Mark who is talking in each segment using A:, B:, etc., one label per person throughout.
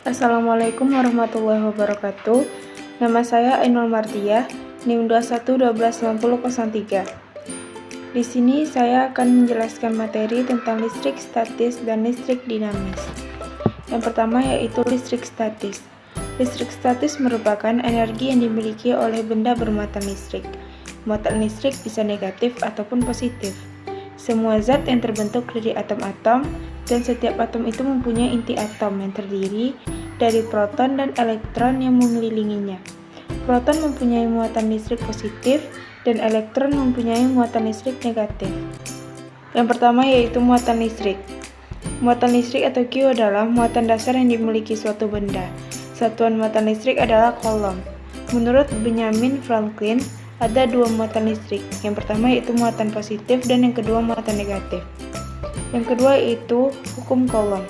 A: Assalamualaikum warahmatullahi wabarakatuh. Nama saya Ainul Mardiah, NIM 21129003. Di sini saya akan menjelaskan materi tentang listrik statis dan listrik dinamis. Yang pertama yaitu listrik statis. Listrik statis merupakan energi yang dimiliki oleh benda bermuatan listrik. Muatan listrik bisa negatif ataupun positif. Semua zat yang terbentuk dari atom-atom, dan setiap atom itu mempunyai inti atom yang terdiri dari proton dan elektron yang mengelilinginya. Proton mempunyai muatan listrik positif dan elektron mempunyai muatan listrik negatif. Yang pertama yaitu muatan listrik. Muatan listrik atau Q adalah muatan dasar yang dimiliki suatu benda. Satuan muatan listrik adalah Coulomb. Menurut Benjamin Franklin, ada dua muatan listrik. Yang pertama yaitu muatan positif dan yang kedua muatan negatif. Yang kedua yaitu hukum Coulomb.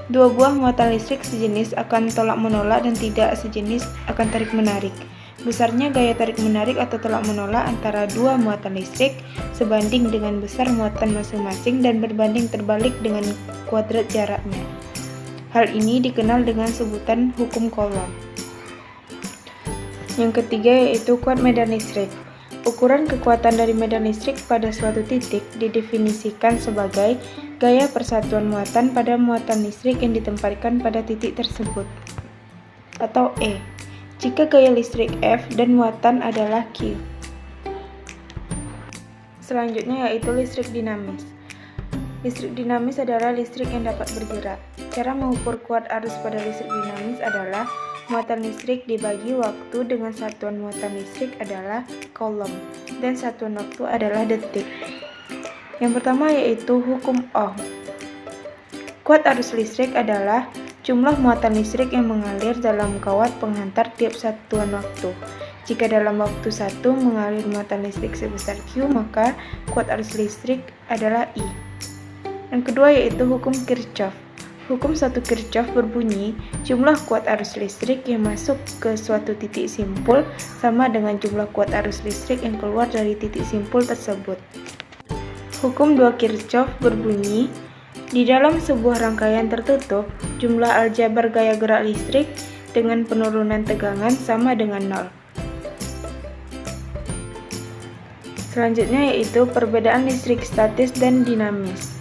A: Dua buah muatan listrik sejenis akan tolak-menolak dan tidak sejenis akan tarik-menarik. Besarnya gaya tarik-menarik atau tolak-menolak antara dua muatan listrik sebanding dengan besar muatan masing-masing dan berbanding terbalik dengan kuadrat jaraknya. Hal ini dikenal dengan sebutan hukum Coulomb. Yang ketiga yaitu kuat medan listrik. Ukuran kekuatan dari medan listrik pada suatu titik didefinisikan sebagai gaya persatuan muatan pada muatan listrik yang ditempatkan pada titik tersebut, atau E, jika gaya listrik F dan muatan adalah Q. Selanjutnya yaitu listrik dinamis. Listrik dinamis adalah listrik yang dapat bergerak. Cara mengukur kuat arus pada listrik dinamis adalah muatan listrik dibagi waktu dengan satuan muatan listrik adalah Coulomb dan satuan waktu adalah detik. Yang pertama yaitu hukum Ohm. Kuat arus listrik adalah jumlah muatan listrik yang mengalir dalam kawat penghantar tiap satuan waktu. Jika dalam waktu 1 mengalir muatan listrik sebesar Q, maka kuat arus listrik adalah I. Yang kedua yaitu hukum Kirchhoff. Hukum 1 Kirchhoff berbunyi, jumlah kuat arus listrik yang masuk ke suatu titik simpul sama dengan jumlah kuat arus listrik yang keluar dari titik simpul tersebut. Hukum 2 Kirchhoff berbunyi, di dalam sebuah rangkaian tertutup, jumlah aljabar gaya gerak listrik dengan penurunan tegangan sama dengan 0. Selanjutnya yaitu perbedaan listrik statis dan dinamis.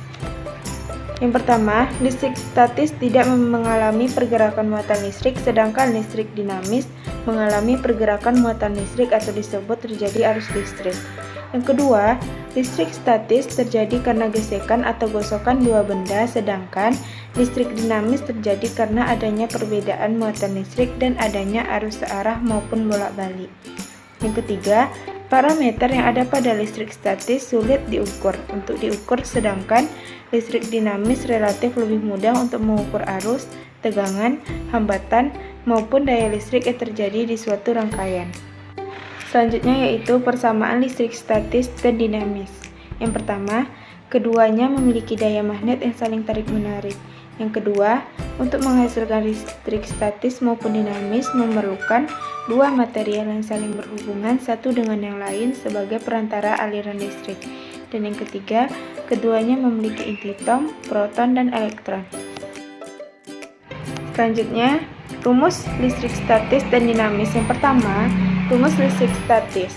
A: Yang pertama, listrik statis tidak mengalami pergerakan muatan listrik, sedangkan listrik dinamis mengalami pergerakan muatan listrik atau disebut terjadi arus listrik. Yang kedua, listrik statis terjadi karena gesekan atau gosokan dua benda, sedangkan listrik dinamis terjadi karena adanya perbedaan muatan listrik dan adanya arus searah maupun bolak-balik. Yang ketiga, parameter yang ada pada listrik statis sulit diukur untuk diukur, sedangkan listrik dinamis relatif lebih mudah untuk mengukur arus, tegangan, hambatan, maupun daya listrik yang terjadi di suatu rangkaian. Selanjutnya yaitu persamaan listrik statis dan dinamis. Yang pertama, keduanya memiliki daya magnet yang saling tarik-menarik. Yang kedua, untuk menghasilkan listrik statis maupun dinamis memerlukan dua material yang saling berhubungan satu dengan yang lain sebagai perantara aliran listrik. Dan yang ketiga, keduanya memiliki inti atom, proton, dan elektron. Selanjutnya, rumus listrik statis dan dinamis. Yang pertama, rumus listrik statis.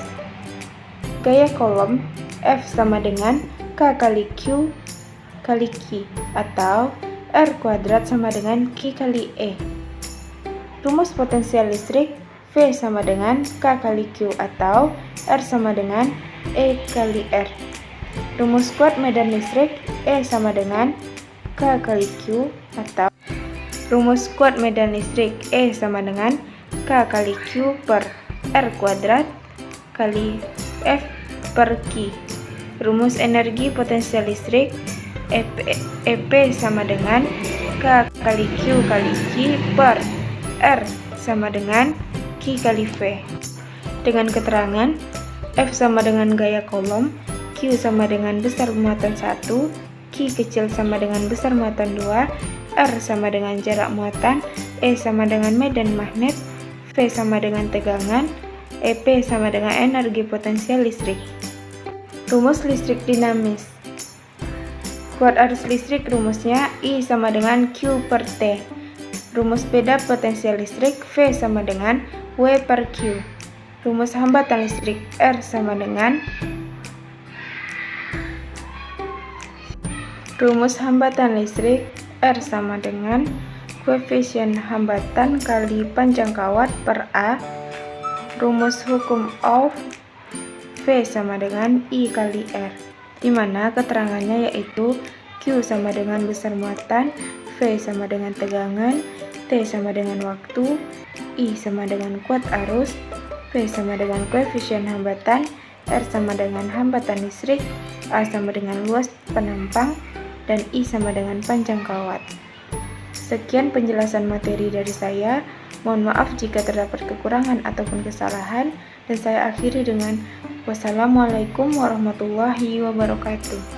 A: Gaya Coulomb F sama dengan K kali Q kali Q, atau R kuadrat sama dengan Q kali E. Rumus potensial listrik V sama dengan K kali Q, atau R sama dengan E kali R. Rumus kuat medan listrik E sama dengan K kali Q, atau rumus kuat medan listrik E sama dengan K kali Q per R kuadrat kali F per Q. Rumus energi potensial listrik EP sama dengan K kali Q kali Q per R sama dengan Q kali V. Dengan keterangan F sama dengan gaya Coulomb, Q sama dengan besar muatan 1, Q kecil sama dengan besar muatan 2, R sama dengan jarak muatan, E sama dengan medan magnet, V sama dengan tegangan, EP sama dengan energi potensial listrik. Rumus listrik dinamis. Kuat arus listrik rumusnya I sama dengan Q per T. Rumus beda potensial listrik V sama dengan W per Q. Rumus hambatan listrik R sama dengan koefisien hambatan kali panjang kawat per A. Rumus hukum Ohm V sama dengan I kali R, di mana keterangannya yaitu Q sama dengan besar muatan, V sama dengan tegangan, T sama dengan waktu, I sama dengan kuat arus, P sama dengan koefisien hambatan, R sama dengan hambatan listrik, A sama dengan luas penampang, dan I sama dengan panjang kawat. Sekian penjelasan materi dari saya. Mohon maaf jika terdapat kekurangan ataupun kesalahan, dan saya akhiri dengan wassalamualaikum warahmatullahi wabarakatuh.